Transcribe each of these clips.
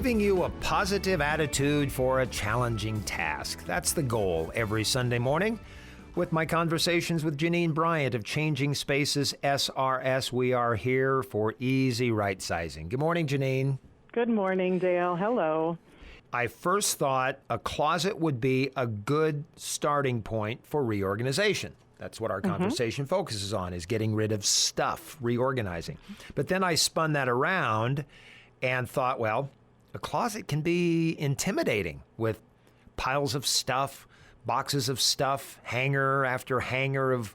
giving you a positive attitude for a challenging task. That's the goal every Sunday morning. With my conversations with Janine Bryant of Changing Spaces SRS, we are here for easy right-sizing. Good morning, Janine. Good morning, Dale. Hello. I first thought a closet would be a good starting point for reorganization. That's what our conversation focuses on, is getting rid of stuff, reorganizing. But then I spun that around and thought, well, a closet can be intimidating with piles of stuff, boxes of stuff, hanger after hanger of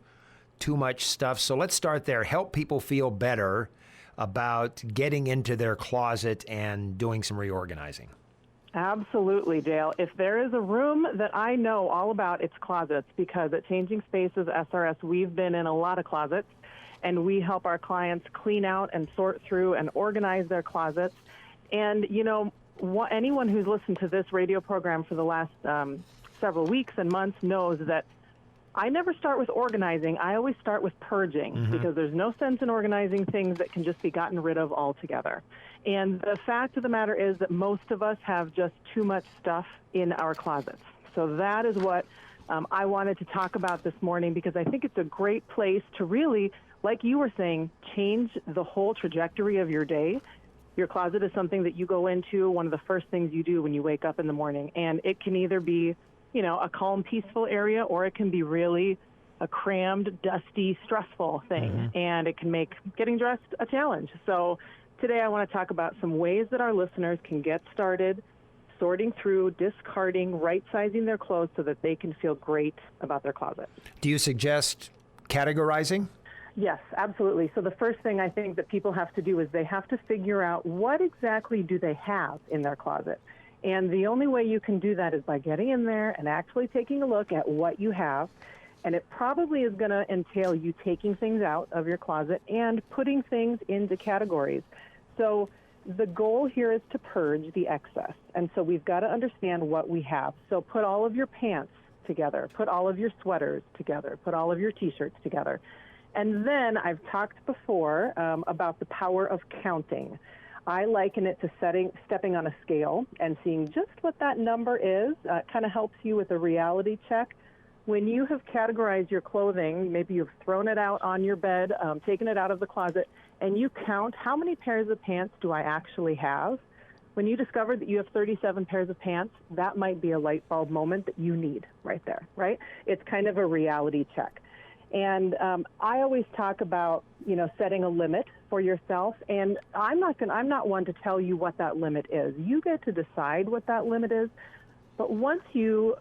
too much stuff. So let's start there. Help people feel better about getting into their closet and doing some reorganizing. Absolutely, Dale. If there is a room that I know all about, it's closets, because at Changing Spaces SRS, we've been in a lot of closets, and we help our clients clean out and sort through and organize their closets. And, you know, anyone who's listened to this radio program for the last several weeks and months knows that I never start with organizing. I always start with purging, because there's no sense in organizing things that can just be gotten rid of altogether. And the fact of the matter is that most of us have just too much stuff in our closets. So that is what I wanted to talk about this morning, because I think it's a great place to really, like you were saying, change the whole trajectory of your day. Your closet is something that you go into, one of the first things you do when you wake up in the morning. And it can either be, you know, a calm, peaceful area, or it can be really a crammed, dusty, stressful thing. And it can make getting dressed a challenge. So today I want to talk about some ways that our listeners can get started sorting through, discarding, right-sizing their clothes so that they can feel great about their closet. Do you suggest categorizing? Yes, absolutely. So the first thing I think that people have to do is they have to figure out what exactly do they have in their closet. And the only way you can do that is by getting in there and actually taking a look at what you have. And it probably is going to entail you taking things out of your closet and putting things into categories. So the goal here is to purge the excess. And so we've got to understand what we have. So put all of your pants together, put all of your sweaters together, put all of your T-shirts together. And then I've talked before about the power of counting. I liken it to stepping on a scale and seeing just what that number is. It kind of helps you with a reality check. When you have categorized your clothing, maybe you've thrown it out on your bed, taken it out of the closet, and you count how many pairs of pants do I actually have. When you discover that you have 37 pairs of pants, that might be a light bulb moment that you need right there, right? It's kind of a reality check. And I always talk about, you know, setting a limit for yourself. And I'm not one to tell you what that limit is. You get to decide what that limit is. But once you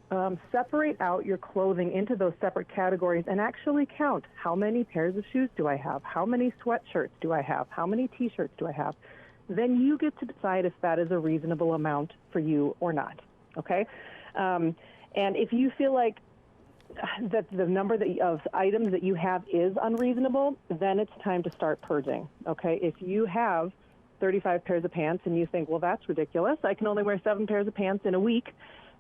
separate out your clothing into those separate categories and actually count how many pairs of shoes do I have, how many sweatshirts do I have, how many T-shirts do I have, then you get to decide if that is a reasonable amount for you or not. Okay? And if you feel like that the number of items that you have is unreasonable, then it's time to start purging, okay? If you have 35 pairs of pants and you think, well, that's ridiculous, I can only wear 7 pairs of pants in a week,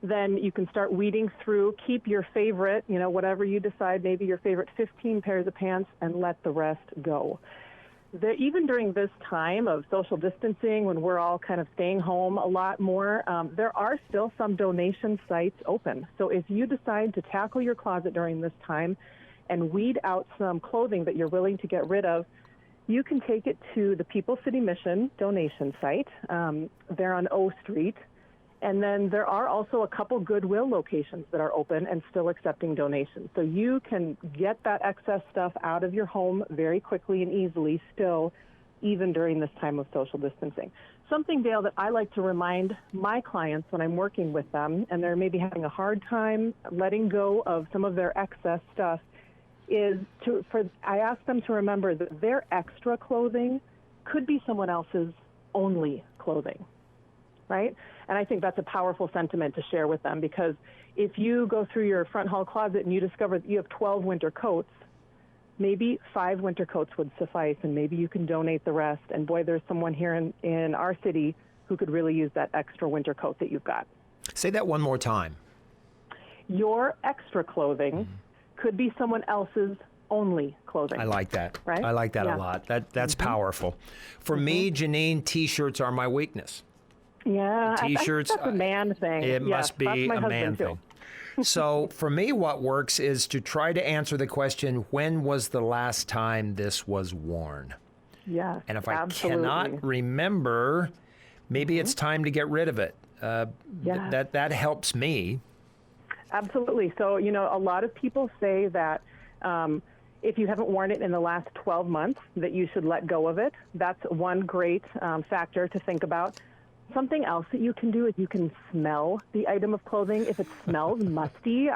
then you can start weeding through, keep your favorite, you know, whatever you decide, maybe your favorite 15 pairs of pants, and let the rest go. Even during this time of social distancing, when we're all kind of staying home a lot more, there are still some donation sites open. So if you decide to tackle your closet during this time and weed out some clothing that you're willing to get rid of, you can take it to the People City Mission donation site. They're on O Street. And then there are also a couple Goodwill locations that are open and still accepting donations. So you can get that excess stuff out of your home very quickly and easily still, even during this time of social distancing. Something, Dale, that I like to remind my clients when I'm working with them and they're maybe having a hard time letting go of some of their excess stuff is I ask them to remember that their extra clothing could be someone else's only clothing. Right? And I think that's a powerful sentiment to share with them, because if you go through your front hall closet and you discover that you have 12 winter coats, maybe 5 winter coats would suffice, and maybe you can donate the rest. And boy, there's someone here in our city who could really use that extra winter coat that you've got. Say that one more time. Your extra clothing could be someone else's only clothing. I like that. Right? I like that a lot. That's powerful. For me, Janine, T-shirts are my weakness. Yeah, T-shirts. That's a man thing. It Yes, must be that's my a man husband, too. thing. So for me, what works is to try to answer the question, when was the last time this was worn? Yes, And if I absolutely. cannot remember, maybe it's time to get rid of it. Yeah. That helps me. Absolutely. So, a lot of people say that if you haven't worn it in the last 12 months, that you should let go of it. That's one great factor to think about. Something else that you can do is you can smell the item of clothing. If it smells musty,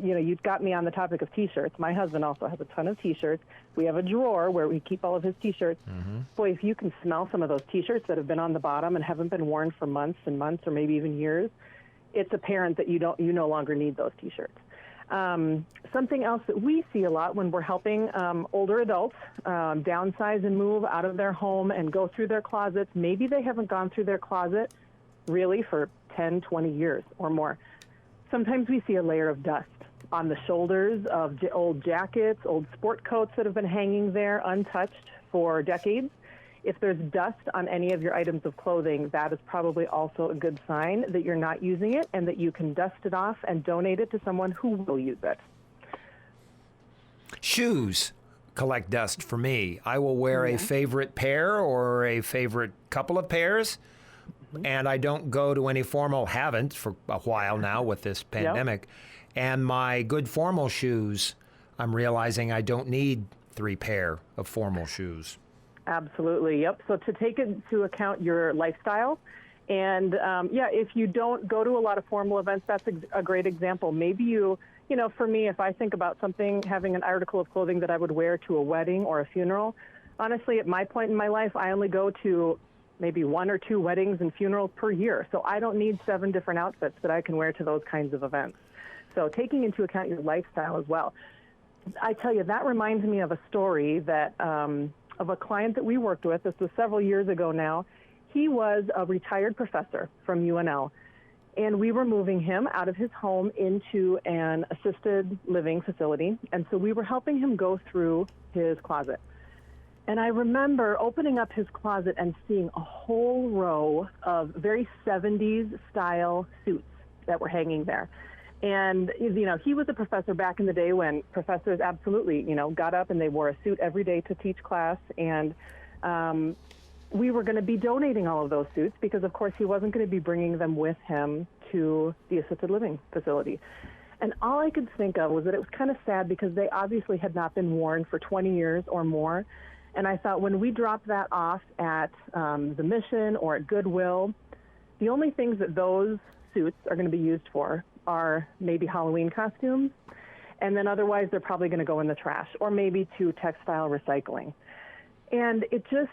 you've got me on the topic of T-shirts. My husband also has a ton of T-shirts. We have a drawer where we keep all of his T-shirts. Mm-hmm. Boy, if you can smell some of those T-shirts that have been on the bottom and haven't been worn for months and months or maybe even years, it's apparent that you no longer need those T-shirts. Something else that we see a lot when we're helping older adults downsize and move out of their home and go through their closets. Maybe they haven't gone through their closet really for 10, 20 years or more. Sometimes we see a layer of dust on the shoulders of old jackets, old sport coats that have been hanging there untouched for decades. If there's dust on any of your items of clothing, that is probably also a good sign that you're not using it and that you can dust it off and donate it to someone who will use it. Shoes collect dust for me. I will wear a favorite pair or a favorite couple of pairs, and I don't go to any formal, haven't for a while now with this pandemic. And my good formal shoes, I'm realizing I don't need 3 pair of formal shoes. Absolutely. Yep. So to take into account your lifestyle, and if you don't go to a lot of formal events, that's a great example. Maybe for me, if I think about something, having an article of clothing that I would wear to a wedding or a funeral, honestly, at my point in my life, I only go to maybe 1 or 2 weddings and funerals per year. So I don't need 7 different outfits that I can wear to those kinds of events. So taking into account your lifestyle as well. I tell you, that reminds me of a story that of a client that we worked with. This was several years ago now. He was a retired professor from UNL, and we were moving him out of his home into an assisted living facility, and so we were helping him go through his closet. And I remember opening up his closet and seeing a whole row of very 70s style suits that were hanging there. And, he was a professor back in the day when professors absolutely, got up and they wore a suit every day to teach class. And we were going to be donating all of those suits because, of course, he wasn't going to be bringing them with him to the assisted living facility. And all I could think of was that it was kind of sad because they obviously had not been worn for 20 years or more. And I thought when we drop that off at the Mission or at Goodwill, the only things that those suits are going to be used for are maybe Halloween costumes, and then otherwise they're probably going to go in the trash or maybe to textile recycling. And it just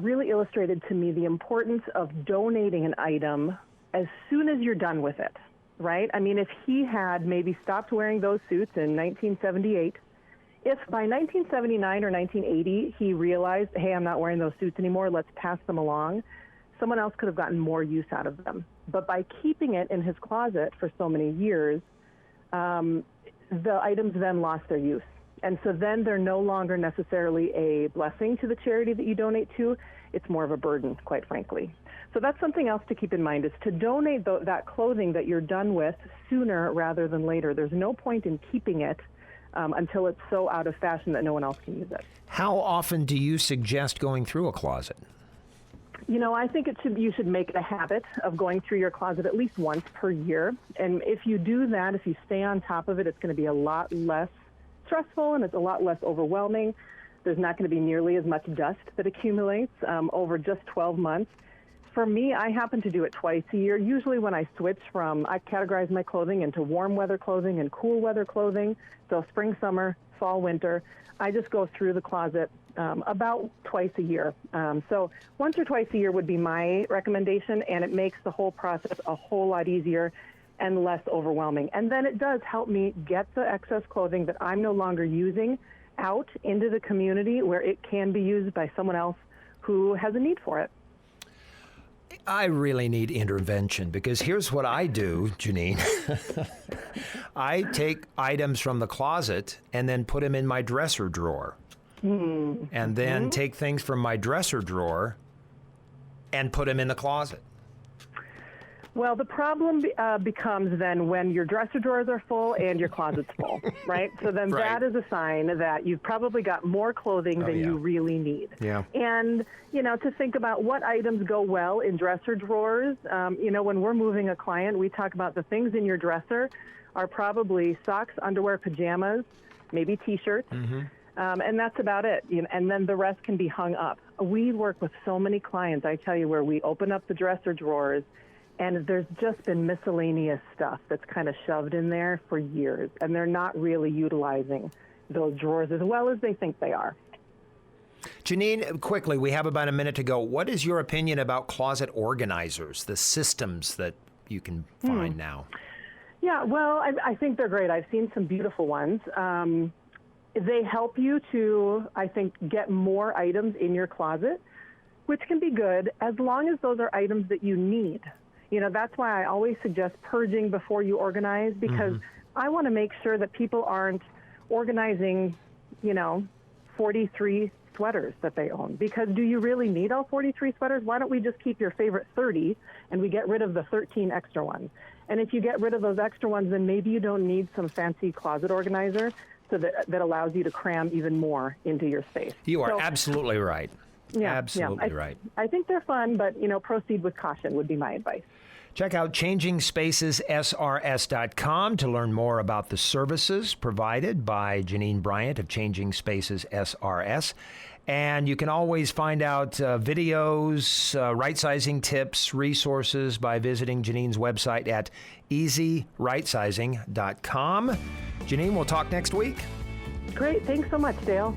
really illustrated to me the importance of donating an item as soon as you're done with it, right? I mean, if he had maybe stopped wearing those suits in 1978, if by 1979 or 1980 he realized, hey, I'm not wearing those suits anymore, let's pass them along, someone else could have gotten more use out of them. But by keeping it in his closet for so many years, the items then lost their use. And so then they're no longer necessarily a blessing to the charity that you donate to. It's more of a burden, quite frankly. So that's something else to keep in mind, is to donate that clothing that you're done with sooner rather than later. There's no point in keeping it until it's so out of fashion that no one else can use it. How often do you suggest going through a closet? I think you should make it a habit of going through your closet at least once per year. And if you do that, if you stay on top of it, it's going to be a lot less stressful and it's a lot less overwhelming. There's not going to be nearly as much dust that accumulates over just 12 months. For me, I happen to do it twice a year. Usually when I switch I categorize my clothing into warm weather clothing and cool weather clothing. So spring, summer, fall, winter. I just go through the closet about twice a year. So once or twice a year would be my recommendation, and it makes the whole process a whole lot easier and less overwhelming. And then it does help me get the excess clothing that I'm no longer using out into the community where it can be used by someone else who has a need for it. I really need intervention because here's what I do, Janine. I take items from the closet and then put them in my dresser drawer. Mm-hmm. And then take things from my dresser drawer and put them in the closet. Well, the problem becomes then when your dresser drawers are full and your closet's full, right? So then Right. that is a sign that you've probably got more clothing than yeah. you really need. Yeah. And, to think about what items go well in dresser drawers. When we're moving a client, we talk about the things in your dresser are probably socks, underwear, pajamas, maybe T-shirts. And that's about it. And then the rest can be hung up. We work with so many clients, I tell you, where we open up the dresser drawers and there's just been miscellaneous stuff that's kind of shoved in there for years, and they're not really utilizing those drawers as well as they think they are. Janine, quickly, we have about a minute to go. What is your opinion about closet organizers, the systems that you can find now? Yeah, well, I think they're great. I've seen some beautiful ones. They help you to, I think, get more items in your closet, which can be good as long as those are items that you need. That's why I always suggest purging before you organize, because I want to make sure that people aren't organizing, 43 sweaters that they own. Because do you really need all 43 sweaters? Why don't we just keep your favorite 30 and we get rid of the 13 extra ones? And if you get rid of those extra ones, then maybe you don't need some fancy closet organizer so that allows you to cram even more into your space. You are absolutely right. Absolutely right. I think they're fun, but, proceed with caution would be my advice. Check out ChangingSpacesSRS.com to learn more about the services provided by Janine Bryant of Changing Spaces SRS. And you can always find out videos, right-sizing tips, resources by visiting Janine's website at EasyRightsizing.com. Janine, we'll talk next week. Great. Thanks so much, Dale.